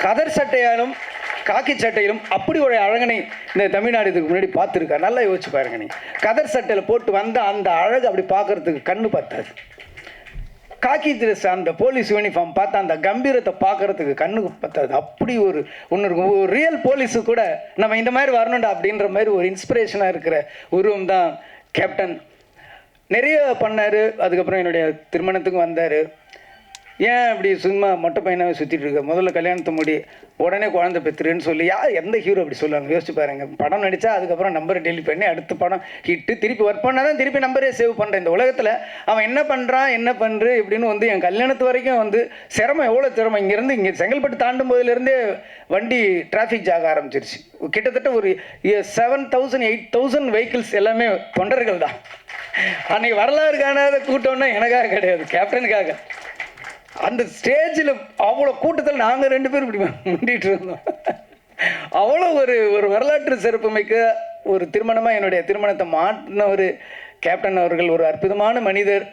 கதர் சட்டையாலும் காக்கி சட்டையிலும் அப்படி ஒரு அழகனை இந்த தமிழ்நாடு இதுக்கு முன்னாடி பார்த்துருக்கா. நல்லா யோசிச்சு பாருங்க. நீ கதர் சட்டையில் போட்டு வந்த அந்த அழகு அப்படி பார்க்கறதுக்கு கண்ணு பத்தாது. காக்கி ட்ரெஸ் அந்த போலீஸ் யூனிஃபார்ம் பார்த்தா அந்த கம்பீரத்தை பார்க்கறதுக்கு கண்ணுக்கு பத்தாது. அப்படி ஒரு ஒன்று இருக்கும். ஒரு ரியல் போலீஸு கூட நம்ம இந்த மாதிரி வரணும்டா அப்படின்ற மாதிரி ஒரு இன்ஸ்பிரேஷனாக இருக்கிற உருவம் தான் கேப்டன். நிறைய பண்ணார். அதுக்கப்புறம் என்னுடைய திருமணத்துக்கும் வந்தார். ஏன் அப்படி சும்மா மொட்டை பையனாகவே சுற்றிட்டு இருக்க, முதல்ல கல்யாணத்தை முடி, உடனே குழந்தை பெற்றுருன்னு சொல்லி எந்த ஹீரோ அப்படி சொல்லுவாங்க? யோசிச்சு பாருங்க. படம் நடித்தா அதுக்கப்புறம் நம்பரை டெலிட் பண்ணி அடுத்த படம் ஹிட்டு திருப்பி ஒர்க் பண்ணால் தான் திருப்பி நம்பரே சேவ் பண்ணுறேன். இந்த உலகத்தில் அவன் என்ன பண்ணுறான் என்ன பண்ணுற இப்படின்னு வந்து என் கல்யாணத்து வரைக்கும் வந்து சிரமம், எவ்வளோ சிரமம். இங்கேருந்து இங்கே செங்கல்பட்டு தாண்டும் போதிலேருந்தே வண்டி டிராஃபிக் ஜாக ஆரம்பிச்சிருச்சு. கிட்டத்தட்ட ஒரு 7,000 8,000 வெஹிக்கிள்ஸ் எல்லாமே தொண்டர்கள் தான். அன்றைக்கி வரலாறு காணாத கூட்டம்னா எனக்காக கிடையாது, கேப்டனுக்காக. அந்த ஸ்டேஜில் அவ்வளோ கூட்டத்தில் நாங்கள் 2 பேரும் இப்படி முண்டிகிட்டு இருந்தோம். அவ்வளோ ஒரு வரலாற்று சிறப்புமிக்க ஒரு திருமணமாக என்னுடைய திருமணத்தை மாற்றின ஒரு கேப்டன் அவர்கள் ஒரு அற்புதமான மனிதர்.